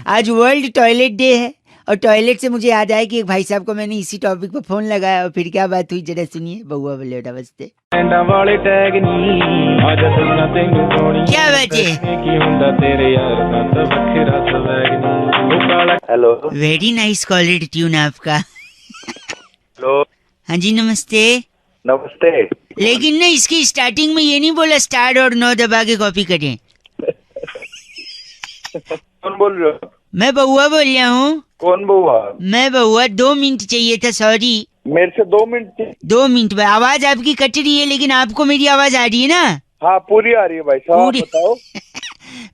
आज world toilet day है और टॉयलेट से मुझे याद आया कि एक भाई साहब को मैंने इसी टॉपिक पर फोन लगाया और फिर क्या बात हुई जरा सुनिए। बउआ बोले नमस्ते। क्या बात है? Hello. Very nice caller tune आपका। हेलो। हाँ जी नमस्ते। नमस्ते। लेकिन ना इसकी स्टार्टिंग में ये नहीं बोला स्टार और 9 दबा के कॉपी करें। कौन बोल रहे हो? मैं बउआ बोल रहा हूँ। कौन बउआ? मैं बउआ 2 मिनट चाहिए था, सॉरी। मेरे से 2 मिनट? 2 मिनट में आवाज आपकी कट रही है लेकिन आपको मेरी आवाज आ रही है ना? हाँ पूरी आ रही है भाई साहब। पूरी। बताओ।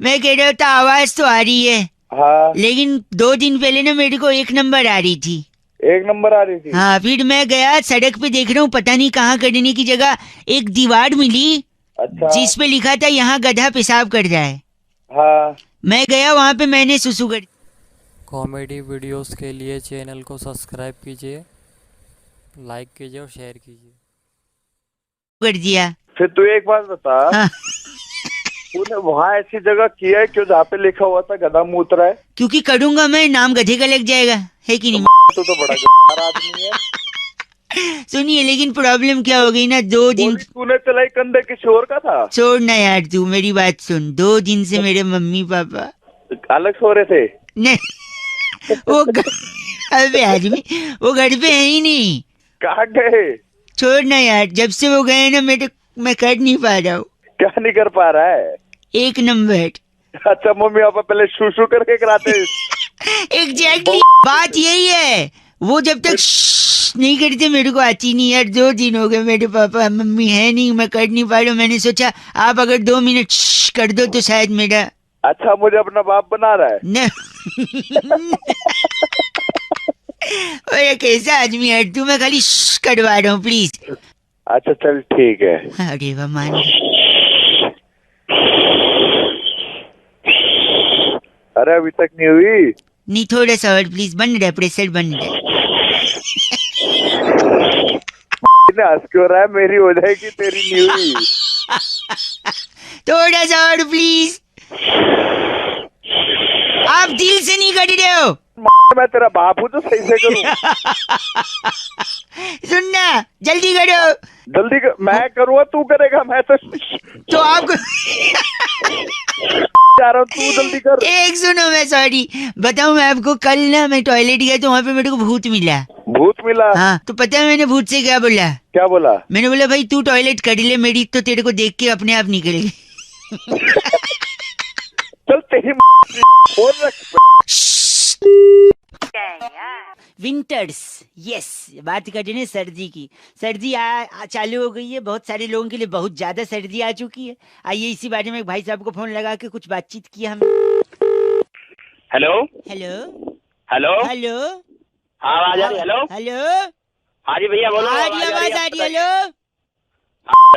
मैं कह रहा था आवाज तो आ रही है। हाँ। लेकिन 2 दिन पहले ना मेरे को 1 नंबर आ रही थी। 1 नंबर आ रही थी? हाँ फिर मैं गया सड़क पे देख रहा हूँ पता नहीं कहाँ करने की जगह एक दीवार मिली। अच्छा। जिस पे लिखा था यहाँ गधा पेशाब कर रहा है। हाँ। मैं गया वहाँ पे मैंने सुसु कर कॉमेडी वीडियोस के लिए चैनल को सब्सक्राइब कीजिए, लाइक कीजिए और शेयर कीजिए। दिया। फिर तू एक बात बता। हाँ। तूने वहाँ ऐसी जगह किया है क्यों जहाँ पे लिखा हुआ था गधा मूत रहा है? क्योंकि करूंगा मैं नाम गधे का लग जाएगा, है कि नहीं? तू तो बड़ा गद्दार आदमी है। सुनिए लेकिन प्रॉब्लम क्या हो गई ना 2 दिन। गोली तूने चलाई कंधे किसी और का था? छोड़ना यार तू मेरी बात सुन। 2 दिन से मेरे मम्मी पापा अलग सो रहे थे? नहीं वो अबे आदमी वो घर पे है ही नहीं। कहाँ गए? छोड़ना यार जब से वो गए ना मैं कर नहीं पा रहा हूँ। क्या नहीं कर पा रहा है? 1 नंबर। अच्छा मम्मी पापा पहले शू करके कराते। एग्जैक्टली बात यही है। वो जब तक नहीं करते मेरे को आती नहीं यार। 2 दिन हो गए मेरे पापा मम्मी है नहीं, मैं कर नहीं पा रहा हूँ। मैंने सोचा आप अगर 2 मिनट कर दो तो शायद मेरा। अच्छा मुझे अपना बाप बना रहा है? न ओए कैसा आदमी है तू? मैं खाली करवा रहा हूँ प्लीज। अच्छा चल ठीक है। अरे वाह मान। अरे अभी तक नहीं हुई? नहीं थोड़ा सा और प्लीज। बन रहा है प्रेशर बन रहा है। हंस क्यों रहा है? मेरी हो जाएगी तेरी नहीं हुई। थोड़ा सा और प्लीज। आप दिल से नहीं कर रहे हो। मैं तेरा बाप हूँ तो सही से करूँ। सुनना जल्दी करो। जल्दी कर, मैं करूँगा तू करेगा? मैं तो आपको जा रहा हूँ, तू जल्दी कर। एक सुनो मैं सॉरी बताऊं मैं आपको। कल ना मैं टॉयलेट गया तो वहाँ पे मेरे को भूत मिला। भूत मिला? हाँ तो पता है मैंने भूत से क्या बोला? क्या बोला? मैंने बोला भाई तू टॉयलेट कर ले मेरी तो तेरे को देख के अपने आप निकल गई। चल तेरी फोन रख। विंटर्स यस बात कर रहे हैं सर्दी की। सर्दी चालू हो गई है। बहुत सारे लोगों के लिए बहुत ज्यादा सर्दी आ चुकी है। आइए इसी बारे में एक भाई साहब को फोन लगा के कुछ बातचीत किया हम। Hello hello hello. हेलो। हाँ आवाज आ रही? Hello hello. हाँ जी भैया बोलो। आवाज आ रही। हेलो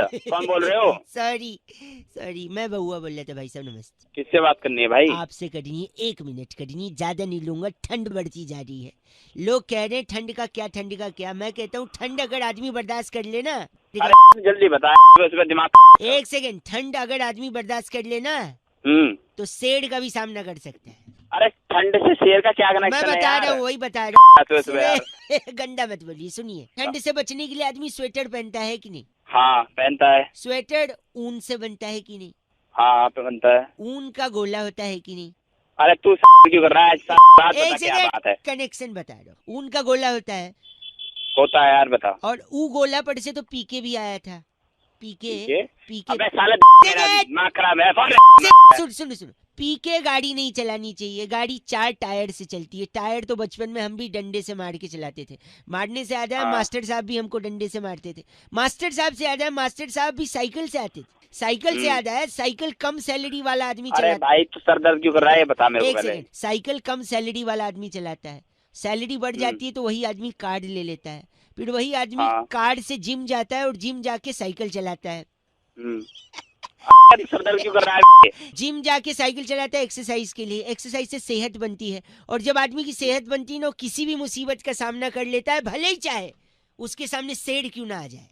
कौन बोल रहे हो? सॉरी मैं बउआ बोल रहा था भाई साहब नमस्ते। किससे बात करनी है भाई? आपसे करनी है 1 मिनट करनी है, ज्यादा नहीं लूंगा। ठंड बढ़ती जा रही है। लोग कह रहे हैं ठंड का क्या। मैं कहता हूँ ठंड अगर आदमी बर्दाश्त कर ले ना। अरे जल्दी बता उसका दिमाग। 1 सेकंड। ठंड अगर आदमी बर्दाश्त कर ले ना तो शेर का भी सामना कर सकता है। अरे ठंड से शेर का क्या कनेक्शन मैं है बता यार? रहा हूँ वही बता रहा यार। हूँ। गंदा मत बोलिए। सुनिए ठंड से बचने के लिए आदमी स्वेटर पहनता है कि नहीं? हाँ पहनता है। स्वेटर ऊन से बनता है कि नहीं? हाँ पहनता है। ऊन का गोला होता है कि नहीं? अरे तू क्यों कर रहा है? बात एक बता क्या बात है? कनेक्शन बता रहा हूँ। ऊन का गोला होता है। होता है यार बता। और ऊ गोला पर से तो पीके भी आया था। पीके अबे साले मेरा दिमाग खराब है। सुन पीके गाड़ी नहीं चलानी चाहिए। गाड़ी 4 टायर से चलती है। टायर तो बचपन में हम भी डंडे से मार के चलाते थे। मारने से याद है मास्टर साहब भी हमको डंडे से मारते थे। मास्टर साहब से याद है मास्टर साहब भी साइकिल से आते थे। साइकिल से याद है साइकिल कम सैलरी वाला आदमी अरे चलाता। भाई तू सर दर्द क्यों कर रहा है? बता मेरे को पहले। साइकिल कम सैलरी वाला आदमी चलाता है। सैलरी बढ़ जाती है तो वही आदमी कार्ड ले लेता है। फिर वही आदमी कार्ड से जिम जाता है और जिम जाके साइकिल चलाता है। सर दर्द क्यों कर रहा है? जिम जाके साइकिल चलाता है एक्सरसाइज के लिए। एक्सरसाइज से सेहत बनती है और जब आदमी की सेहत बनती है ना किसी भी मुसीबत का सामना कर लेता है, भले ही चाहे उसके सामने शेर क्यों ना आ जाए।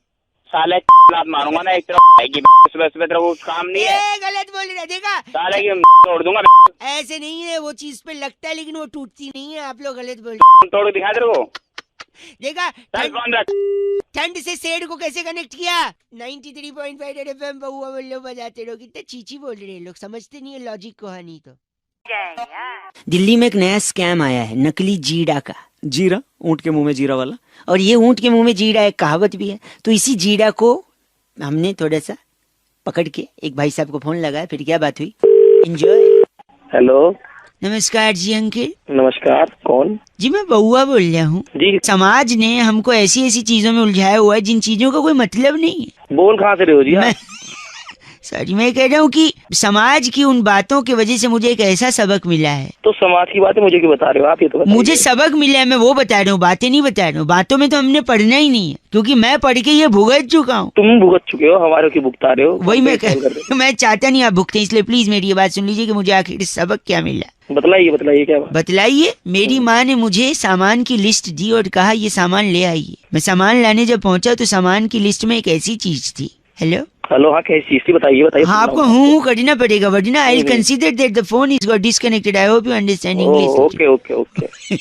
साले लात मारूंगा ना एक तरफ आएगी सुबह सुबह तेरा वो काम नहीं है ये गलत बोल रहा है, देखा साले की तोड़ दूंगा ऐसे नहीं है, वो चीज पे लगता है लेकिन वो टूटती नहीं है, आप लोग गलत बोल रहे तोड़ के दिखा तेरे को देखा चल फोन रख ठंड से सेड को कैसे कनेक्ट किया 93.5 एफएम बहुआ बोलो बजाते रहो, कितना चीची बोल रहे हैं लोग, समझते नहीं है लॉजिक को। हानि तो दिल्ली में एक नया स्कैम आया है नकली जीरा का। जीरा, ऊंट के मुंह में जीरा वाला। और ये ऊंट के मुंह में जीरा एक कहावत भी है, तो इसी जीरा को हमने थोड़ा सा पकड़ के एक भाई साहब को फोन लगाया, फिर क्या बात हुई, एंजॉय। हेलो, नमस्कार जी अंकिल। नमस्कार, कौन? जी मैं बउआ बोल रहा हूँ। जी, समाज ने हमको ऐसी ऐसी चीजों में उलझाया हुआ है जिन चीजों का कोई मतलब नहीं है। बोल कहाँ से रहे हो जी आप? मैं सॉरी, मैं कह रहा हूँ कि समाज की उन बातों की वजह से मुझे एक ऐसा सबक मिला है। तो समाज की बातें मुझे क्यों बता रहे हो आप? ये तो बताइए। मुझे सबक मिला है, मैं वो बता रहा हूँ, बातें नहीं बता रहा हूँ। बातों में तो हमने पढ़ना ही नहीं है, क्योंकि मैं पढ़ के ये भुगत चुका हूँ। तुम भुगत चुके हो, हमारे की भुगता रहे हो। वही मैं कॉल कर रहे मैं चाहता नहीं आप भुगते, इसलिए प्लीज मेरी ये बात सुन लीजिए कि मुझे आखिर सबक क्या मिला। हो। बताइए बताइए क्या बात? बतलाइए। मेरी माँ ने मुझे सामान की लिस्ट दी और कहा ये सामान ले आइए। मैं सामान लाने जब पहुंचा तो सामान की लिस्ट में एक ऐसी चीज थी। हेलो हेलो, हाँ कैसी चीज थी? बताइए बताइए। हाँ, आपको हूँ करना पड़ेगा, वरना I will consider that the phone is got disconnected. I hope you understand English. Okay okay okay.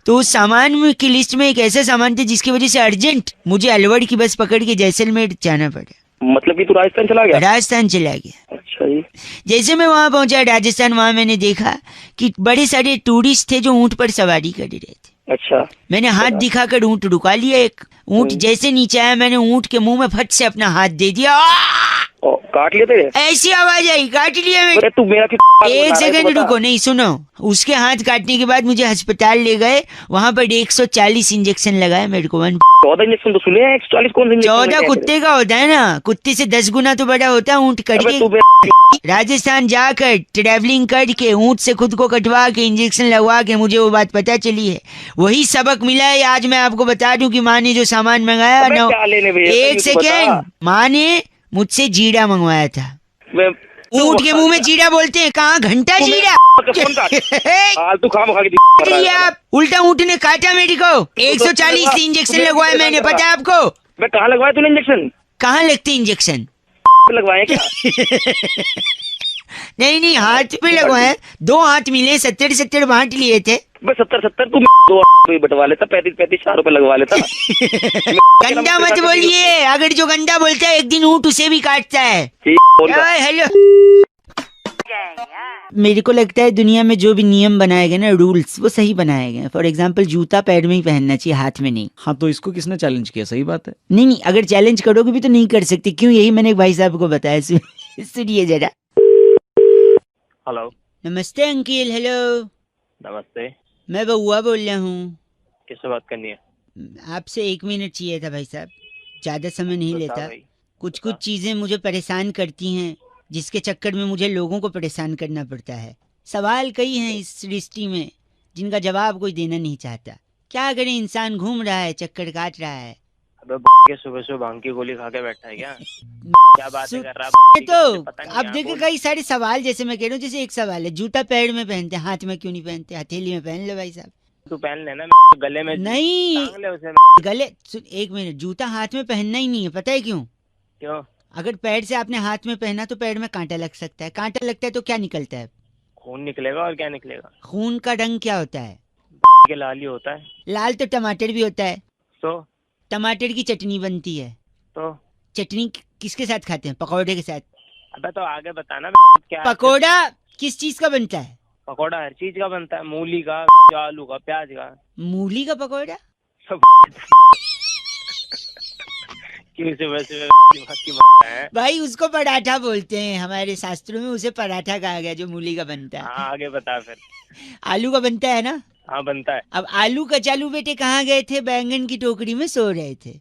तो उस सामान की लिस्ट में एक ऐसा सामान था जिसकी वजह से अर्जेंट मुझे अलवर की बस पकड़ के जैसलमेर जाना पड़ा। मतलब कि तू राजस्थान चला गया? राजस्थान चला गया। अच्छा जी। जैसे मैं वहां पहुंचा राजस्थान, वहां मैंने देखा कि बड़े सारे टूरिस्ट थे जो ऊंट पर सवारी कर रहे थे। अच्छा। मैंने हाथ दिखाकर ऊंट रुका लिया। एक ऊंट जैसे नीचे आया, मैंने ऊंट के मुंह में फट से अपना हाथ दे दिया। ओ, काट लिए तेरे? ऐसी आवाज आई, काट लिया मैंने। अरे तू मेरा क्यों एक बना रहा है, सेकंड तो बता। रुको, नहीं सुनो। उसके हाथ काटने के बाद मुझे अस्पताल ले गए, वहां पर 140 इंजेक्शन लगाए मेरे को। 14 इंजेक्शन तो सुने हैं, 140 कौन से इंजेक्शन 14 लगे हैं कुत्ते का होता है ना, कुत्ते से 10 गुना तो बड़ा होता है ऊंट। तेरे? अबे तू करके राजस्थान जाकर ट्रैवलिंग करके ऊंट से खुद को कटवा के इंजेक्शन लगवा के मुझे वो बात पता चली है। वही सबक मिला है आज मैं आपको बता दूं कि माँ ने जो सामान मंगाया अबे ना, क्या लेने भैया, एक ये तो बता। सेकेंड, माँ ने मुझसे जीरा मंगवाया था। ऊंट के मुंह में जीरा बोलते हैं, कहाँ घंटा जीरा। फालतू खाम खा के चलिए आप, उल्टा ऊंट ने काटा मेरे को। 140 इंजेक्शन लगवाए मैंने, पता है आपको? मैं कहाँ लगवाया तूने इंजेक्शन? कहाँ लगते इंजेक्शन? लगवाए क्या? नहीं हाथ पे लगवाए, 2 हाथ मिले, 70 बांट लिए थे। बस 70 तू 2 बटवा लेता, 35 4 रुपए लगवा लेता। गंदा मत बोलिए, अगर जो गंदा बोलता है एक दिन ऊंट उसे भी काटता है। ओए, हेलो। मेरे को लगता है दुनिया में जो भी नियम बनाए गए ना, रूल्स, वो सही बनाए गए। फॉर एग्जाम्पल जूता पैर में ही पहनना चाहिए, हाथ में नहीं। हाँ, तो इसको किसने चैलेंज किया? सही बात है। नहीं, अगर चैलेंज करोगे भी तो नहीं कर सकते। क्यों? यही मैंने एक भाई साहब को बताया। सुनिए जरा। हेलो, नमस्ते अंकिल। हेलो, नमस्ते। मैं बउआ बोल रहा हूँ। किससे बात करनी है? आपसे 1 मिनट चाहिए था भाई साहब, ज्यादा समय नहीं बता लेता। भाई। कुछ चीजें मुझे परेशान करती हैं, जिसके चक्कर में मुझे लोगों को परेशान करना पड़ता है। सवाल कई हैं इस सृष्टि में जिनका जवाब कोई देना नहीं चाहता। क्या करें, इंसान घूम रहा है, चक्कर काट रहा है। अबे के सुबह सुबह भांग की गोली खा के बैठा है क्या? क्या बातें कर रहा है? तो पता नहीं अब यार, देखो बोल। कई सारे सवाल, जैसे मैं कह रहा हूँ, जैसे एक सवाल है, जूता पैर में पहनते हैं, हाथ में क्यों नहीं पहनते? हथेली में पहन लो भाई साहब। तू पहन लेना, गले में नहीं, टांग ले उसे। गले 1 मिनट, जूता हाथ में पहनना ही नहीं है, पता है क्यों? क्यों? अगर पैर से आपने हाथ में पहना तो पैर में कांटा लग सकता है। कांटा लगता है तो क्या निकलता है? खून निकलेगा और क्या निकलेगा? खून का रंग क्या होता है? के लाल ही होता है। लाल तो टमाटर भी होता है। तो टमाटर की चटनी बनती है। तो चटनी किसके साथ खाते हैं? पकौड़े के साथ। अबे तो आगे बताना क्या? पकौड़ा किस चीज का बनता है? पकौड़ा हर चीज का बनता है, मूली का, आलू का, प्याज का। मूली का पकौड़ा? सब क्यों सुबह सुबह है? भाई उसको पराठा बोलते हैं, हमारे शास्त्रों में उसे पराठा कहा गया जो मूली का बनता है। हाँ, आगे बता फिर। आलू का बनता है ना? हाँ, बनता है। अब आलू कचालू बेटे कहाँ गए थे? बैंगन की टोकरी में सो रहे थे।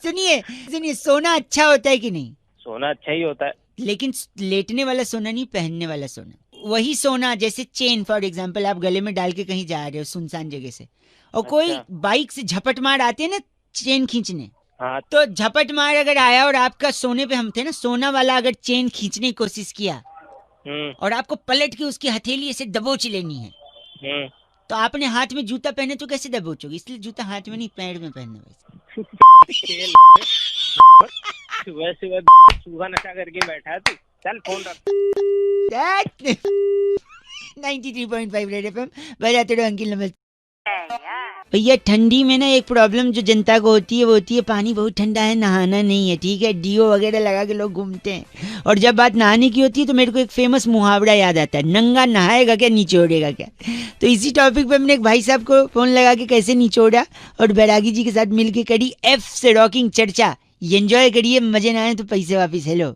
सुनिए, सोना अच्छा होता है कि नहीं? सोना अच्छा ही होता है। लेकिन लेटने वाला सोना नहीं, पहनने वाला सोना। वही सोना, जैसे चेन फॉर एग्जांपल, आप गले में डाल के कहीं जा रहे हो सुनसान जगह से, और कोई अच्छा। बाइक से झपट मार आते हैं ना चेन खींचने, हाँ, तो झपट मार अगर आया और आपका सोने पे हम थे ना, सोना वाला अगर चेन खींचने की कोशिश किया और आपको पलट के उसकी हथेली ऐसे दबोच लेनी है, तो आपने हाथ में जूता पहने तो कैसे दबोचोगे? इसलिए जूता हाथ में नहीं, पैर में पहनना। वैसे सुबह सुबह सुबह नशा करके बैठा है तू, चल फोन रख। 93.5 रेड एफएम बजाते रहो अंकिल नमस्ते। भैया ठंडी में ना एक प्रॉब्लम जो जनता को होती है वो होती है पानी बहुत ठंडा है, नहाना नहीं है, ठीक है, डीओ वगैरह लगा के लोग घूमते हैं। और जब बात नहाने की होती है तो मेरे को एक फेमस मुहावरा याद आता है, नंगा नहाएगा क्या निचोड़ेगा क्या। तो इसी टॉपिक पे हमने एक भाई साहब को फोन लगा के कैसे निचोड़ा और बैरागी जी के साथ मिलके करी एफ से रॉकिंग चर्चा। एंजॉय करिए, मजे ना आए तो पैसे वापिस। हेलो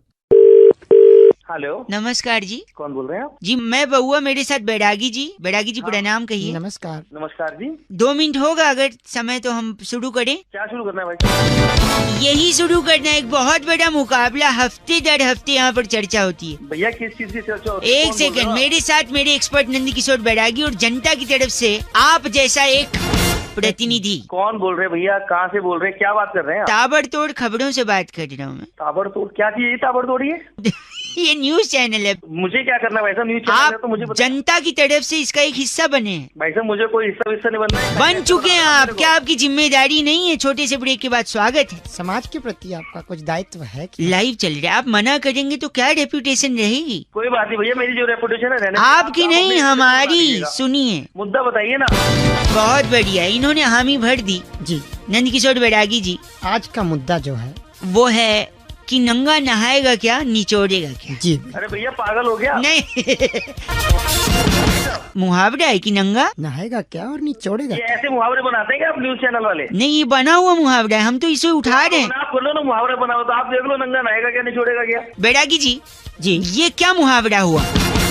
हेलो, नमस्कार जी। कौन बोल रहे हैं आप? जी मैं बउआ, मेरे साथ बैरागी जी प्रणाम कहिए। नमस्कार। नमस्कार जी। 2 मिनट होगा अगर समय तो हम शुरू करें। क्या शुरू करना है भाई? यही शुरू करना है, एक बहुत बड़ा मुकाबला, हफ्ते दर हफ्ते यहाँ पर चर्चा होती है। भैया किस चीज की चर्चा होती है? एक कौन बोल रहे सेकंड, हो आप? मेरे साथ मेरे एक्सपर्ट नंदी किशोर बैरागी और जनता की तरफ से आप जैसा एक प्रतिनिधि। कौन बोल रहे हैं भैया? कहाँ से बोल रहे हैं? क्या बात कर रहे हैं आप? ताबड़तोड़ खबरों से बात कर रहा हूँ मैं। ताबड़तोड़? क्या चीज है ताबड़तोड़? ये न्यूज चैनल है, मुझे क्या करना है भाई साहब? न्यूज चैनल है आप तो मुझे बता। जनता की तरफ से इसका एक हिस्सा बने हैं। भाई साहब मुझे कोई हिस्सा विस्सा नहीं बनना है। बन चुके हैं आप, क्या आपकी जिम्मेदारी नहीं है? छोटे से ब्रेक के बाद स्वागत है। समाज के प्रति आपका कुछ दायित्व है कि लाइव चल रहा है, आप मना करेंगे तो क्या रेपुटेशन रहेगी? कोई बात नहीं भैया, मेरी जो रेपुटेशन है रहने दीजिए। आपकी आप नहीं अपने हमारी। दीजिएगा। सुनिए, मुद्दा बताइए ना। बहुत बढ़िया, इन्होंने हामी भर दी। जी, नंदकिशोर बैरागी जी, आज का मुद्दा जो है वो है कि नंगा नहाएगा क्या निचोड़ेगा क्या। जी अरे भैया पागल हो गया? नहीं मुहावरा है कि नंगा नहाएगा क्या और निचोड़ेगा ये क्या? ऐसे मुहावरे बनाते हैं क्या आप न्यूज चैनल वाले? नहीं, ये बना हुआ मुहावरा है, हम तो इसे उठा रहे हैं। आप बोलो ना मुहावरे बनाओ तो आप देख लो, नंगा नहाएगा क्या निचोड़ेगा क्या? बैरागी जी, जी ये क्या मुहावरा हुआ?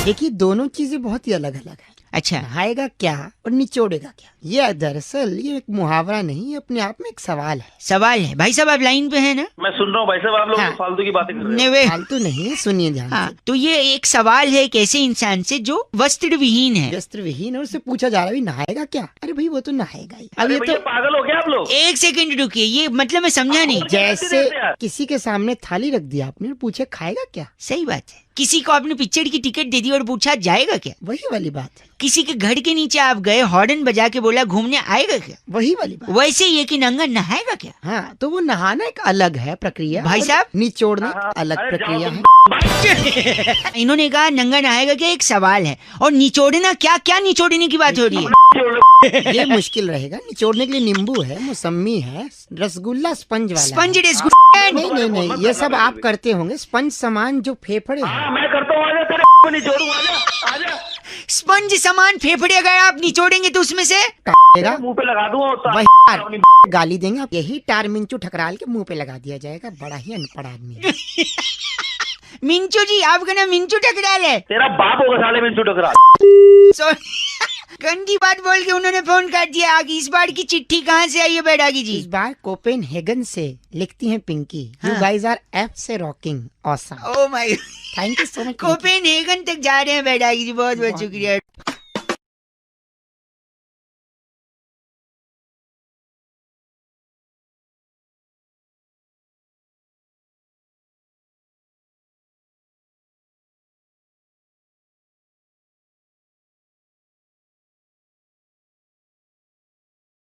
देखिए, दोनों चीजें बहुत ही अलग अलग है। अच्छा, नहाएगा क्या और निचोड़ेगा क्या, ये दरअसल ये एक मुहावरा नहीं, ये अपने आप में एक सवाल है। सवाल है। भाई साहब आप लाइन पे है ना? मैं सुन रहा हूँ भाई साहब, आप लोग हाँ। फालतू की बातें कर रहे हो। नेवे। फालतू नहीं है, सुनिए ध्यान हाँ, से। तो ये एक सवाल है एक ऐसे इंसान से जो वस्त्र विहीन है। वस्त्र विहीन और उससे पूछा जा रहा है भाई नहाएगा क्या? अरे भाई वो तो नहाएगा ही। अब अरे ये भैया तो पागल हो गया आप लोग? एक सेकंड रुकिए, ये मतलब मैं समझा नहीं। जैसे यार। किसी के सामने थाली रख दिया आपने और पूछे खाएगा क्या, सही बात है। किसी को आपने पिक्चर की टिकट दे दी और पूछा जाएगा क्या। वही वाली बात है। किसी के घर के नीचे आप गए, हॉर्न बजा के बोला घूमने आएगा क्या। वही वाली बात। वैसे ये कि नंगा नहाएगा क्या। हाँ, तो वो नहाना एक अलग है प्रक्रिया, भाई और साहब। निचोड़ना हाँ, अलग अरे जाओ प्रक्रिया तुम। है। इन्होंने कहा नंगा नहाएगा क्या एक सवाल है, और निचोड़ना क्या, क्या निचोड़ने की बात हो रही है। ये मुश्किल रहेगा। निचोड़ने के लिए नींबू है, मौसमी है, रसगुल्ला स्पंज वाला स्पंज है। रसगुल्ला। नहीं नहीं नहीं, ये सब आप करते होंगे। स्पंज सामान जो फेफड़े हाँ हैं, मैं करता हूँ, आजा तेरे को निचोड़ूं, आजा आजा। स्पंज सामान फेफड़े अगर आप निचोड़ेंगे तो उसमें से काटेगा, मुंह पे लगा दूंगा और वही अपनी गाली देंगे आप। यही टार मिंचू ठकराल के मुंह पे लगा दिया जाएगा। बड़ा ही अनपढ़ आदमी है। मिंचू जी, आपका नाम मिंचू टकराल है। तेरा बाप होगा साले में टकरा। सॉरी, गंदी बात बोल के उन्होंने फोन काट दिया। आगे इस बार की चिट्ठी कहाँ से आई है बैरागी जी? इस बार कोपेनहेगन से लिखती हैं पिंकी। यू हाँ। गाइस आर एफ से rocking awesome. Oh my, thank you so much. Copenhagen तक जा रहे हैं बैरागी जी, बहुत बहुत शुक्रिया।